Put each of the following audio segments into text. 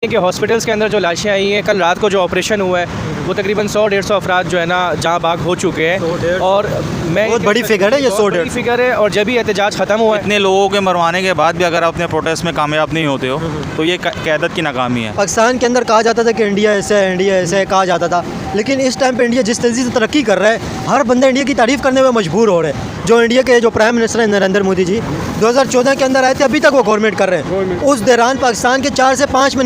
कि हॉस्पिटल्स के अंदर जो लाशें आई हैं, कल रात को जो ऑपरेशन हुआ है वो तकरीबन 100-150 अफराद जो है ना जहाँ बाग हो चुके हैं। और मैं बहुत बड़ी फिगर है ये, 100-150 फिगर है। और जब ही एहतजाज ख़त्म हुआ है, इतने लोगों के मरवाने के बाद भी अगर आप अपने प्रोटेस्ट में कामयाब नहीं होते हो तो ये क़यादत की नाकामी है। पाकिस्तान के अंदर कहा जाता था कि इंडिया ऐसा है, इंडिया ऐसा है कहा जाता था, लेकिन इस टाइम पे इंडिया जिस तेज़ी से तरक्की कर रहा है, हर बंदा इंडिया की तारीफ़ करने में मजबूर हो रहे हैं। जो इंडिया के जो प्राइम मिनिस्टर हैं नरेंद्र मोदी जी 2014 के अंदर आए थे, अभी तक वो गवर्नमेंट कर रहे हैं। उस दौरान पाकिस्तान के 4 से 5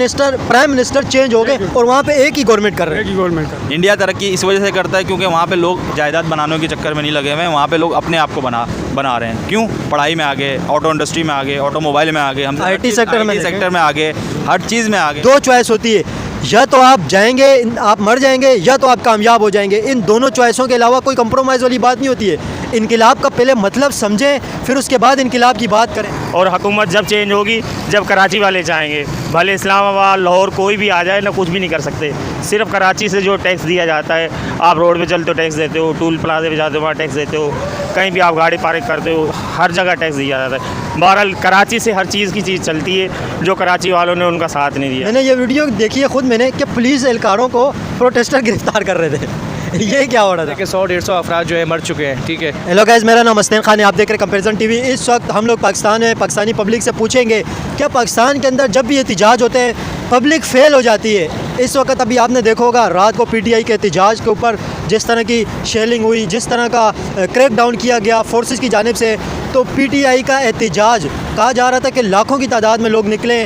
प्राइम मिनिस्टर चेंज हो गए और वहाँ पे एक ही गवर्नमेंट कर रहे हैं। इंडिया तरक्की इस वजह से करता है क्योंकि वहाँ पे लोग जायदाद बनाने के चक्कर में नहीं लगे हुए हैं, वहाँ पे लोग अपने आप को बना रहे हैं। क्यों? पढ़ाई में आगे, ऑटो इंडस्ट्री में आगे, ऑटोमोबाइल में आगे, हम IT सेक्टर में आगे, हर चीज़ में आगे। दो चॉइस होती है, या तो आप जाएंगे, आप मर जाएंगे, या तो आप कामयाब हो जाएंगे। इन दोनों चॉइसों के अलावा कोई कंप्रोमाइज़ वाली बात नहीं होती है। इनकलाब का पहले मतलब समझें, फिर उसके बाद इनकलाब की बात करें। और हुकूमत जब चेंज होगी जब कराची वाले चाहेंगे, भले इस्लामाबाद लाहौर कोई भी आ जाए ना, कुछ भी नहीं कर सकते। सिर्फ कराची से जो टैक्स दिया जाता है, आप रोड पे चलते हो टैक्स देते हो, टूल प्लाजे पे जाते हो वहाँ टैक्स देते हो, कहीं भी आप गाड़ी पार्क करते हो हर जगह टैक्स दिया जाता है। बहरहाल कराची से हर चीज़ की चीज़ चलती है, जो कराची वालों ने उनका साथ नहीं दिया। मैंने ये वीडियो देखी है खुद मैंने कि पुलिस एहलकारों को प्रोटेस्टर गिरफ्तार कर रहे थे। ये क्या हो रहा था? कि 100-150 अफराद जो है मर चुके हैं। ठीक है। हेलो गाइस, मेरा नाम मस्तान खान है, आप देख रहे हैं कंपैरिजन टीवी। इस वक्त हम लोग पाकिस्तान में पाकिस्तानी पब्लिक से पूछेंगे क्या पाकिस्तान के अंदर जब भी एहतजाज होते हैं पब्लिक फेल हो जाती है। इस वक्त अभी आपने देखा होगा रात को PTI के एहतजाज के ऊपर जिस तरह की शेलिंग हुई, जिस तरह का क्रैक डाउन किया गया फोर्सेस की जानिब से, तो PTI का एहतजाज कहा जा रहा था कि लाखों की तादाद में लोग निकले।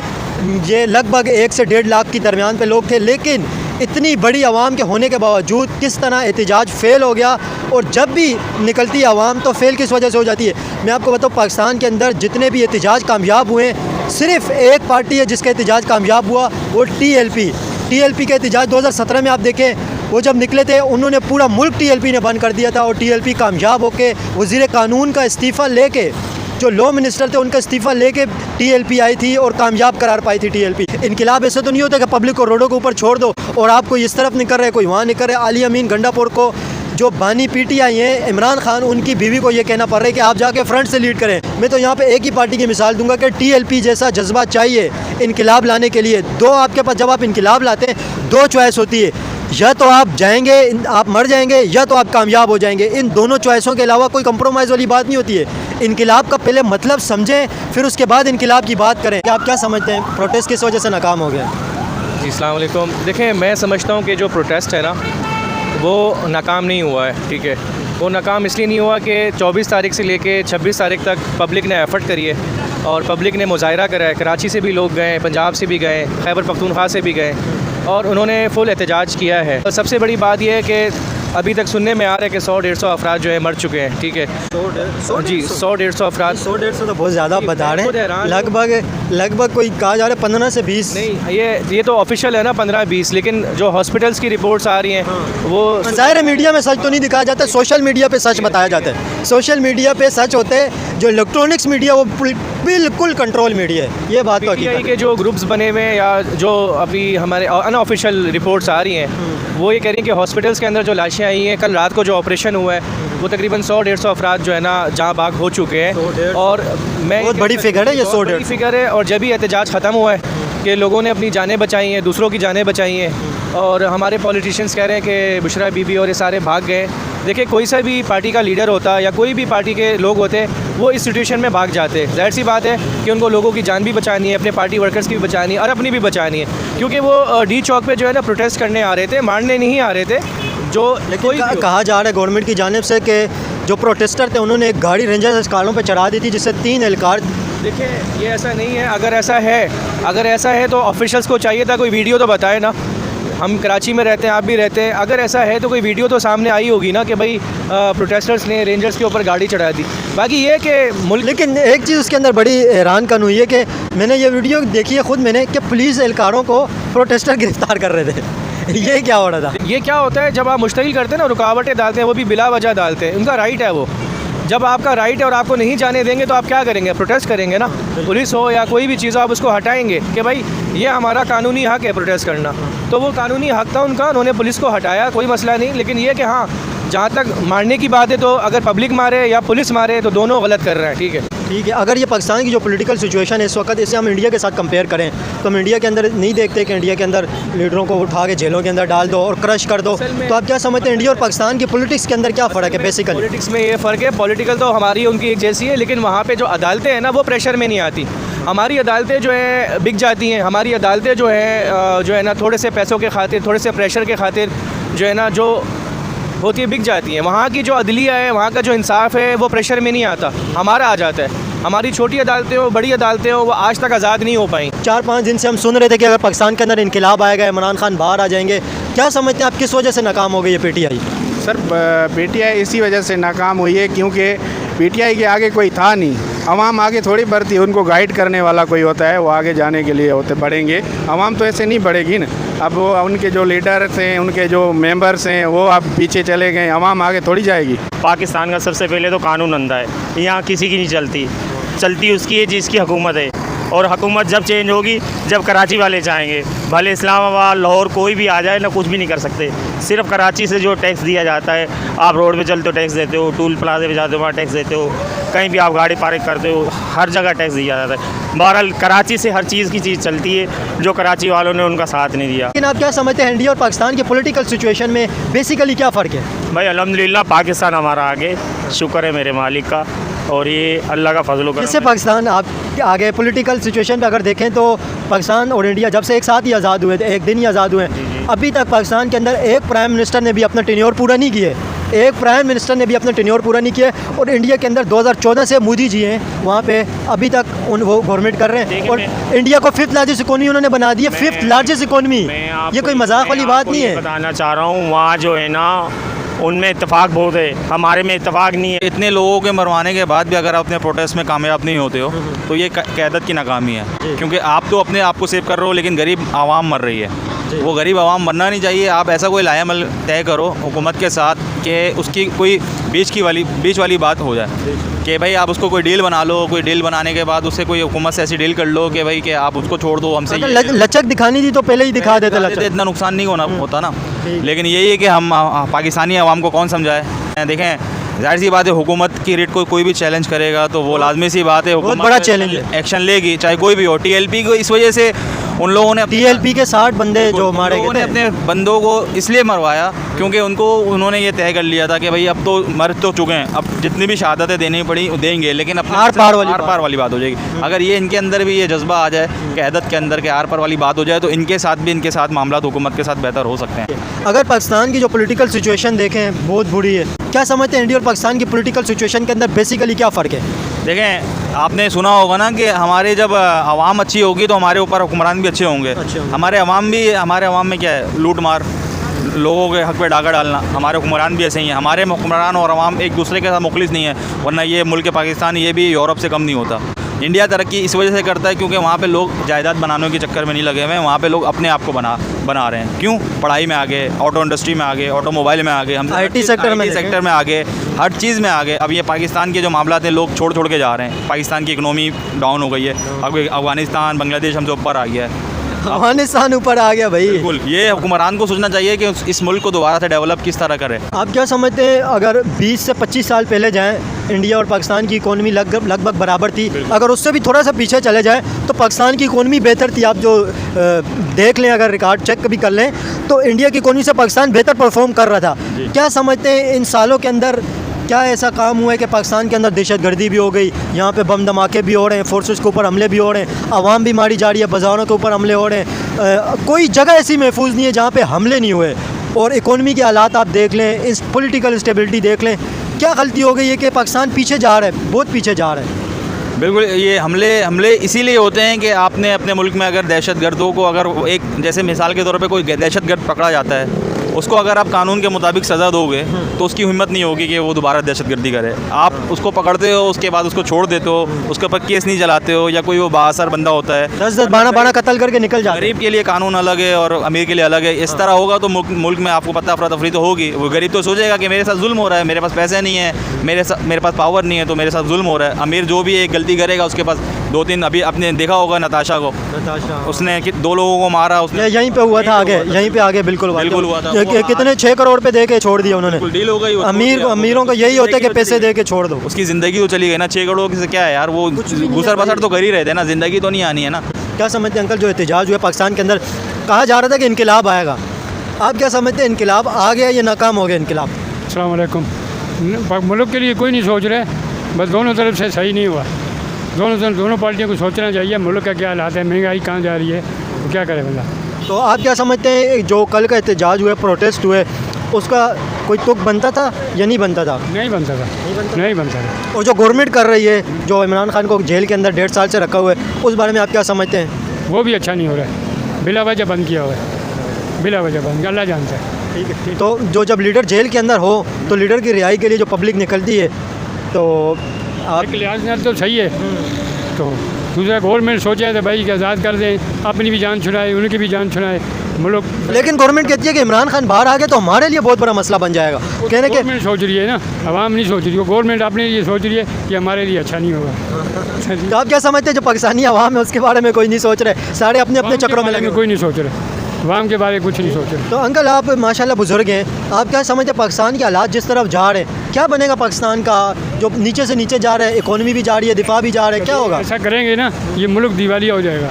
ये लगभग 1 से 1.5 लाख की दरमियान पे लोग थे, लेकिन इतनी बड़ी आवाम के होने के बावजूद किस तरह एहतजाज फेल हो गया। और जब भी निकलती है आवाम तो फेल किस वजह से हो जाती है। मैं आपको बताऊँ, पाकिस्तान के अंदर जितने भी एहतजाज कामयाब हुए सिर्फ एक पार्टी है जिसका एहतजाज कामयाब हुआ, वो TLP का एहतजाज 2017 में आप देखें, वो जब निकले थे उन्होंने पूरा मुल्क TLP ने बंद कर दिया था। और TLP कामयाब होकर वज़ीर कानून का इस्तीफ़ा लेके, जो लॉ मिनिस्टर थे उनका इस्तीफ़ा लेके TLP आई थी और कामयाब करार पाई थी TLP। इनकलाब ऐसे तो नहीं होता कि पब्लिक को रोडों के ऊपर छोड़ दो और आप कोई इस तरफ नहीं कर रहे, कोई वहाँ नहीं कर रहे। आली अमीन गंडापुर को जो बानी PTI हैं इमरान खान, उनकी बीवी को ये कहना पड़ रहा है कि आप जाके फ्रंट से लीड करें। मैं तो यहाँ पे एक ही पार्टी की मिसाल दूंगा कि TLP जैसा जज्बा चाहिए इनकलाब लाने के लिए। दो आपके पास, जब आप इनकलाब लाते हैं दो चॉइस होती है, या तो आप जाएंगे, आप मर जाएंगे, या तो आप कामयाब हो जाएंगे। इन दोनों चॉइसों के अलावा कोई कंप्रोमाइज़ वाली बात नहीं होती है। इनकलाब का पहले मतलब समझें, फिर उसके बाद इनकलाब की बात करें। आप क्या समझते हैं प्रोटेस्ट किस वजह से नाकाम हो गया? जी अस्सलाम वालेकुम। देखें, मैं समझता हूँ कि जो प्रोटेस्ट है ना वो नाकाम नहीं हुआ है। ठीक है, वो नाकाम इसलिए नहीं हुआ कि 24 तारीख से लेके 26 तारीख तक पब्लिक ने एफ़र्ट करी है और पब्लिक ने मुजाहिरा करा है। कराची से भी लोग गए, पंजाब से भी गए, खैबर पख्तूनख्वा से भी गए और उन्होंने फुल एहतजाज किया है। और सबसे बड़ी बात यह है कि अभी तक सुनने में आ रहा है कि 100-150 अफराद जो है मर चुके हैं। ठीक है जी, 100-150 अफराद। 100-150 तो बहुत ज़्यादा बता रहे हैं। लगभग कोई कहा जा रहा है 15 से 20। नहीं, ये तो ऑफिशियल है ना 15-20, लेकिन जो हॉस्पिटल्स की रिपोर्ट्स आ रही हैं वो ज़ाहिर है मीडिया में सच तो नहीं दिखाया जाता, सोशल मीडिया पे सच बताया जाता है। सोशल मीडिया पे सच होते हैं, जो इलेक्ट्रॉनिक्स मीडिया वो बिल्कुल कंट्रोल मीडिया है। ये बात PTI के जो ग्रुप्स बने हुए हैं या जो अभी हमारे अनऑफिशियल रिपोर्ट्स आ रही हैं वो ये कह रही हैं कि हॉस्पिटल्स के अंदर जो लाशें आई हैं, कल रात को जो ऑपरेशन हुआ है वो तकरीबन 100-150 अफराद जो है ना जहाँ बाग हो चुके हैं। और मैं बहुत बड़ी फिगर है ये, 100-150 फिगर है। और जब भी एहतजाज ख़त्म हुआ है कि लोगों ने अपनी जानें बचाई हैं, दूसरों की जानें बचाई हैं और हमारे पॉलिटिशियंस कह रहे हैं कि बुशरा बीबी और ये सारे भाग गए। देखिए, कोई सा भी पार्टी का लीडर होता या कोई भी पार्टी के लोग होते वो इस सिचुएशन में भाग जाते। जाहिर सी बात है कि उनको लोगों की जान भी बचानी है, अपने पार्टी वर्कर्स की भी बचानी है और अपनी भी बचानी है, क्योंकि वो डी चौक पे जो है ना प्रोटेस्ट करने आ रहे थे, मारने नहीं आ रहे थे। जो कोई कहा जा रहा है गवर्नमेंट की जानिब से कि जो प्रोटेस्टर थे उन्होंने एक गाड़ी रेंजर एस्कालों पे चढ़ा दी थी जिससे 3 एहलकार। देखिए, ये ऐसा नहीं है। अगर ऐसा है तो ऑफिशियल्स को चाहिए था कोई वीडियो तो बताए ना। हम कराची में रहते हैं, आप भी रहते हैं, अगर ऐसा है तो कोई वीडियो तो सामने आई होगी ना कि भाई प्रोटेस्टर्स ने रेंजर्स के ऊपर गाड़ी चढ़ा दी। बाकी ये कि मुल्क, लेकिन एक चीज़ उसके अंदर बड़ी हैरान कन हुई है कि मैंने ये वीडियो देखी है खुद मैंने कि पुलिस एहलकारों को प्रोटेस्टर गिरफ्तार कर रहे थे। ये क्या हो रहा था? ये क्या होता है जब आप मुश्तगिल करते हैं ना, रुकावटें डालते हैं, वो भी बिला वजह डालते हैं, उनका राइट है वो। जब आपका राइट है और आपको नहीं जाने देंगे तो आप क्या करेंगे? प्रोटेस्ट करेंगे ना। पुलिस हो या कोई भी चीज़ हो, आप उसको हटाएंगे कि भाई ये हमारा कानूनी हक है प्रोटेस्ट करना। तो वो कानूनी हक था उनका, उन्होंने पुलिस को हटाया, कोई मसला नहीं। लेकिन ये कि हाँ, जहाँ तक मारने की बात है तो अगर पब्लिक मारे या पुलिस मारे तो दोनों गलत कर रहे हैं। ठीक है। ठीक है, अगर ये पाकिस्तान की जो पॉलिटिकल सिचुएशन है इस वक्त, इसे हम इंडिया के साथ कंपेयर करें तो हम इंडिया के अंदर नहीं देखते कि इंडिया के अंदर लीडरों को उठा के जेलों के अंदर डाल दो और क्रश कर दो। तो आप क्या समझते हैं इंडिया और पाकिस्तान की पॉलिटिक्स के अंदर क्या फ़र्क है बेसिकली? पॉलिटिक्स में ये फ़र्क है, पॉलिटिकल तो हमारी उनकी एक जैसी है, लेकिन वहाँ पे जो अदालतें हैं ना वो प्रेशर में नहीं आती। हमारी अदालतें जो है बिक जाती हैं, हमारी अदालतें जो है ना थोड़े से पैसों के खातिर, थोड़े से प्रेशर के खातिर जो है ना जो होती है बिक जाती हैं। वहाँ की जो अदलिया है, वहाँ का जो इंसाफ है वो प्रेशर में नहीं आता, हमारा आ जाता है। हमारी छोटी अदालतें हो, बड़ी अदालतें हो, वो आज तक आज़ाद नहीं हो पाई। 4-5 दिन से हम सुन रहे थे कि अगर पाकिस्तान के अंदर इनकलाब आएगा, इमरान खान बाहर आ जाएंगे। क्या समझते हैं आप किस वजह से नाकाम हो गई है PTI? सर PTI इसी वजह से नाकाम हुई है क्योंकि PTI के आगे कोई था नहीं। अवाम आगे थोड़ी बढ़ती, उनको गाइड करने वाला कोई होता है, वो आगे जाने के लिए होते बढ़ेंगे। अवाम तो ऐसे नहीं बढ़ेगी ना। अब वो उनके जो लीडर्स हैं, उनके जो मेंबर्स हैं, वो अब पीछे चले गए, अवाम आगे थोड़ी जाएगी। पाकिस्तान का सबसे पहले तो कानून अंधा है, यहाँ किसी की नहीं चलती उसकी है जिसकी हुकूमत है। और हुकूमत जब चेंज होगी, जब कराची वाले चाहेंगे, भले इस्लामाबाद लाहौर कोई भी आ जाए ना, कुछ भी नहीं कर सकते। सिर्फ कराची से जो टैक्स दिया जाता है, आप रोड पे चलते हो टैक्स देते हो, टूल प्लाजे पे जाते हो वहाँ टैक्स देते हो, कहीं भी आप गाड़ी पार्क करते हो, हर जगह टैक्स दिया जाता है। बहरहाल कराची से हर चीज़ की चीज़ चलती है, जो कराची वालों ने उनका साथ नहीं दिया। लेकिन आप क्या समझते हैं इंडिया और पाकिस्तान की पॉलिटिकल सिचुएशन में बेसिकली क्या फ़र्क है? भाई अल्हम्दुलिल्लाह पाकिस्तान हमारा आगे, शुक्र है मेरे मालिक का, और ये अल्लाह का फजल करम। इससे पाकिस्तान आप आगे पॉलिटिकल सिचुएशन पे अगर देखें तो पाकिस्तान और इंडिया जब से एक साथ ही आज़ाद हुए थे, एक दिन ही आज़ाद हुए हैं, अभी तक पाकिस्तान के अंदर एक प्राइम मिनिस्टर ने भी अपना टेन्योर पूरा नहीं किया है। एक प्राइम मिनिस्टर ने भी अपना टेन्योर पूरा नहीं किया। और इंडिया के अंदर 2014 से मोदी जी हैं वहाँ पे, अभी तक वो गवर्नमेंट कर रहे हैं और इंडिया को 5th लार्जेस्ट इकोनॉमी उन्होंने बना दी है। 5th लार्जेस्ट इकोनॉमी, ये कोई मजाक वाली बात नहीं है। बताना चाह रहा हूँ, वहाँ जो है ना उनमें इत्तेफाक बहुत है, हमारे में इत्तेफाक नहीं है। इतने लोगों के मरवाने के बाद भी अगर आप अपने प्रोटेस्ट में कामयाब नहीं होते हो तो ये क़यादत की नाकामी है। क्योंकि आप तो अपने आप को सेव कर रहे हो, लेकिन गरीब आवाम मर रही है। वो गरीब आवाम मरना नहीं चाहिए। आप ऐसा कोई लायामल तय करो हुकूमत के साथ कि उसकी कोई बीच वाली बात हो जाए कि भाई आप उसको कोई डील बना लो, कोई डील बनाने के बाद उससे कोई हुकूमत से ऐसी डील कर लो कि भाई कि आप उसको छोड़ दो, हमसे लचक दिखानी थी तो पहले ही दिखा देते, इतना नुकसान नहीं होता ना। लेकिन यही है कि हम पाकिस्तानी आवाम को कौन समझाए। देखें, जाहिर सी बात है हुकूमत की रेट को कोई भी चैलेंज करेगा तो वो लाजमी सी बात है हुकूमत बड़ा चैलेंज है, एक्शन लेगी, चाहे कोई भी हो। TLP को इस वजह से उन लोगों ने TLP के 60 बंदे जो मारे गए थे, अपने बंदों को इसलिए मरवाया क्योंकि उन्होंने ये तय कर लिया था कि भाई अब तो मर तो चुके हैं, अब जितनी भी शहादतें देनी पड़ी देंगे, लेकिन अपने आर पार वाली बात हो जाएगी। अगर ये इनके अंदर भी ये जज्बा आ जाए क़यादत के अंदर के आर पार वाली बात हो जाए तो इनके साथ मामला हुकूमत के साथ बेहतर हो सकते हैं। अगर पाकिस्तान की जो पॉलिटिकल सिचुएशन देखें बहुत बुरी है, क्या समझते हैं इंडिया और पाकिस्तान की पॉलिटिकल सिचुएशन के अंदर बेसिकली क्या फ़र्क है? देखें, आपने सुना होगा ना कि हमारे जब आवाम अच्छी होगी तो हमारे ऊपर हुक्मरान भी अच्छे होंगे। हमारे अवाम में क्या है, लूट मार, लोगों के हक़ पे डाका डालना। हमारे हुक्मरान भी ऐसे ही हैं। हमारे हुक्मरान और अवाम एक दूसरे के साथ मुखलिस नहीं है, वरना ये मुल्क पाकिस्तान ये भी यूरोप से कम नहीं होता। इंडिया तरक्की इस वजह से करता है क्योंकि वहाँ पे लोग जायदाद बनाने के चक्कर में नहीं लगे हुए हैं, वहाँ पे लोग अपने आप को बना रहे हैं। क्यों? पढ़ाई में आगे, ऑटो इंडस्ट्री में आगे, ऑटोमोबाइल में आगे, हम IT सेक्टर में आगे, हर चीज़ में आगे। अब ये पाकिस्तान के जो मामला थे लोग छोड़ के जा रहे हैं। पाकिस्तान की इकनॉमी डाउन हो गई है, अब अफगानिस्तान बांग्लादेश हमसे ऊपर आ गया है। अफगानिस्तान ऊपर आ गया भाई। बिल्कुल, ये हुक्मरान को सोचना चाहिए कि इस मुल्क को दोबारा से डेवलप किस तरह करें। आप क्या समझते हैं अगर 20 से 25 साल पहले जाएं, इंडिया और पाकिस्तान की इकोनॉमी लगभग बराबर थी, अगर उससे भी थोड़ा सा पीछे चले जाएं तो पाकिस्तान की इकोनॉमी बेहतर थी। आप जो देख लें, अगर रिकॉर्ड चेक भी कर लें तो इंडिया की इकोनॉमी से पाकिस्तान बेहतर परफॉर्म कर रहा था। क्या समझते हैं इन सालों के अंदर क्या ऐसा काम हुआ है कि पाकिस्तान के अंदर दहशतगर्दी भी हो गई, यहाँ पे बम धमाके भी हो रहे हैं, फोर्सेस के ऊपर हमले भी हो रहे हैं, आवाम भी मारी जा रही है, बाज़ारों के ऊपर हमले हो रहे हैं, कोई जगह ऐसी महफूज नहीं है जहाँ पे हमले नहीं हुए। और इकोनॉमी के हालात आप देख लें, इस पॉलिटिकल इंस्टेबिलिटी देख लें, क्या गलती हो गई है कि पाकिस्तान पीछे जा रहा है, बहुत पीछे जा रहा है। बिल्कुल, ये हमले इसीलिए होते हैं कि आपने अपने मुल्क में अगर दहशतगर्दों को, अगर एक जैसे मिसाल के तौर पे कोई दहशतगर्द पकड़ा जाता है, उसको अगर आप कानून के मुताबिक सज़ा दोगे तो उसकी हिम्मत नहीं होगी कि वो दोबारा दहशतगर्दी करे। आप उसको पकड़ते हो, उसके बाद उसको छोड़ देते हो, उसके ऊपर केस नहीं चलाते हो, या कोई वो बाअसर बंदा होता है 10-12 कत्ल करके निकल जाता है। गरीब के लिए कानून अलग है और अमीर के लिए अलग है। इस तरह होगा तो मुल्क में आपको पता अफरा तफरी तो होगी। वो गरीब तो सोचेगा कि मेरे साथ जुल्म हो रहा है, मेरे पास पैसे नहीं है, मेरे पास पावर नहीं है, तो मेरे साथ जुल्म हो रहा है। अमीर जो भी एक गलती करेगा उसके पास 2-3, अभी आपने देखा होगा नताशा को, उसने 2 लोगों को मारा, उसने यहीं पे हुआ था, आगे यहीं पे आगे बिल्कुल हुआ था। कितने 6 करोड़ पे दे के छोड़ दिया उन्होंने। डील हो गई। अमीरों को यही होता है कि पैसे दे के छोड़ दो। उसकी ज़िंदगी तो चली गई ना, 6 करोड़ से क्या है यार, वो गुसर बसर तो कर ही रहे थे ना, ज़िंदगी तो नहीं आनी है ना। क्या समझते हैं अंकल, जो एहतजाज हुआ पाकिस्तान के अंदर, कहा जा रहा था कि इनकलाब आएगा, आप क्या समझते हैं, इनकलाब आ गया या नाकाम हो गया इनकलाब? अस्सलाम वालेकुम। मुल्क के लिए कोई नहीं सोच रहे, बस दोनों तरफ से सही नहीं हुआ। दोनों पार्टियों को सोचना चाहिए मुल्क का क्या हालात है, महंगाई कहाँ जा रही है, तो क्या करे बंदा। तो आप क्या समझते हैं, जो कल का एहतजाज हुआ, प्रोटेस्ट हुए, उसका कोई तुक बनता था या नहीं बनता था? नहीं बनता था, नहीं बनता था। और जो गवर्नमेंट कर रही है, जो इमरान खान को जेल के अंदर 1.5 साल से रखा हुआ है, उस बारे में आप क्या समझते हैं? वो भी अच्छा नहीं हो रहा है, बिला वजह बंद किया हुआ है, बिला वजह बंद, अल्लाह जानता है। ठीक है। तो जो जब लीडर जेल के अंदर हो तो लीडर की रिहाई के लिए जो पब्लिक निकलती है, तो आप एक लिहाज से तो सही है, तो दूसरा गवर्नमेंट सोचा है तो भाई कि आज़ाद कर दें, अपनी भी जान छुड़ाए, उनकी भी जान छुड़ाए मुल्क। लेकिन गवर्नमेंट कहती है कि इमरान खान बाहर आ गए तो हमारे लिए बहुत बड़ा मसला बन जाएगा। कहने के गवर्नमेंट सोच रही है ना, आवाम नहीं सोच रही, गवर्नमेंट अपने लिए सोच रही है कि हमारे लिए अच्छा नहीं होगा। तो आप क्या समझते हैं, जो पाकिस्तानी अवाम है उसके बारे में कोई नहीं सोच रहे, सारे अपने अपने चक्रों में लगे? कोई नहीं सोच रहे, आवाम के बारे में कुछ नहीं सोच रहे। तो अंकल, आप माशाल्लाह बुजुर्ग हैं, आप क्या समझते हैं पाकिस्तान के हालात जिस तरफ जा रहे हैं, क्या बनेगा पाकिस्तान का? जो नीचे से नीचे जा रहे हैं, इकोनॉमी भी जा रही है, दिफा भी जा रहे हैं, क्या होगा? ऐसा करेंगे ना, ये मुल्क दिवालिया हो जाएगा।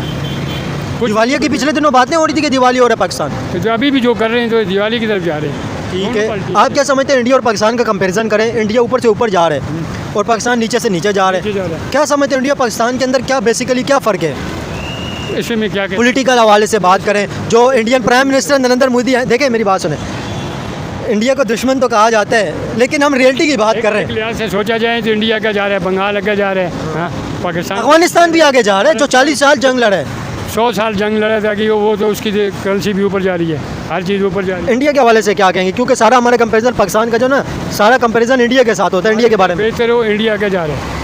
दिवालिया की पिछले दिनों बातें हो रही थी कि दिवाली हो रहा है पाकिस्तान, तो जो अभी भी जो कर रहे हैं तो दिवाली की तरफ जा रहे हैं। ठीक है। आप क्या समझते हैं, इंडिया और पाकिस्तान का कंपैरिजन करें, इंडिया ऊपर से ऊपर जा रहे हैं और पाकिस्तान नीचे से नीचे जा रहे नीचे जा रहा हैं, क्या समझते हैं इंडिया पाकिस्तान के अंदर क्या बेसिकली क्या फ़र्क है? इसमें मैं क्या कहूँ, पॉलिटिकल हवाले से बात करें, जो Indian prime minister Narendra Modi हैं, देखें मेरी बात सुने, इंडिया को दुश्मन तो कहा जाता है, लेकिन हम रियलिटी की बात कर रहे एक हैं। लिहाज से सोचा जाए तो इंडिया का जा रहा है, बंगाल का जा रहा है, हाँ, पाकिस्तान अफगानिस्तान भी आगे जा रहा है, जो 40 साल जंग लड़े है। 100 साल जंग लड़ा था कि वो तो उसकी करेंसी भी ऊपर जा रही है, हर चीज़ ऊपर जा रही है। इंडिया के हवाले से क्या कहेंगे, क्योंकि सारा हमारा कंपैरिजन पाकिस्तान का जो ना, सारा कंपैरिजन इंडिया के साथ होता है, इंडिया के बारे में। बेहतर हो इंडिया का जा रहे हैं।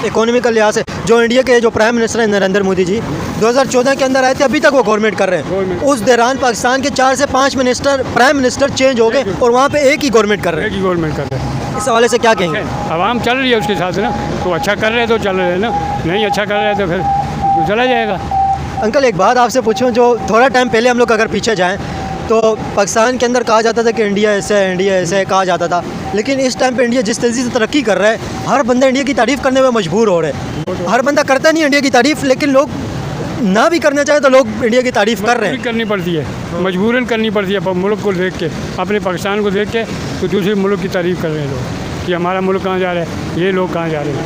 इकोनॉमिकल लिहाज से जो इंडिया के जो प्राइम मिनिस्टर हैं नरेंद्र मोदी जी 2014 के अंदर आए थे, अभी तक वो गवर्नमेंट कर रहे हैं। उस दौरान पाकिस्तान के 4 से 5 प्राइम मिनिस्टर चेंज हो गए और वहाँ पे एक ही गवर्नमेंट कर रहे एक ही गवर्नमेंट कर रहे हैं। हैं। इस हवाले से क्या कहेंगे? आवाम चल रही है उसके साथ ना, तो अच्छा कर रहे हैं तो चल रहे हैं ना, नहीं अच्छा कर रहे हैं तो फिर तो चला जाएगा। अंकल, एक बात आपसे पूछूं, जो थोड़ा टाइम पहले हम लोग अगर पीछे जाएं तो पाकिस्तान के अंदर कहा जाता था कि इंडिया ऐसा है, इंडिया ऐसा है, कहा जाता था, लेकिन इस टाइम पे इंडिया जिस तेज़ी से तरक्की कर रहा है, हर बंदा इंडिया की तारीफ़ करने में मजबूर हो रहा है। हर बंदा करता नहीं इंडिया की तारीफ़, लेकिन लोग ना भी करना चाहे तो लोग इंडिया की तारीफ़ कर रहे हैं। करनी पड़ती है, मजबूरन करनी पड़ती है, मुल्क को देख के, अपने पाकिस्तान को देख के, तो दूसरे मुल्क की तारीफ़ कर रहे हैं लोग कि हमारा मुल्क कहाँ जा रहा है, ये लोग कहाँ जा रहे हैं।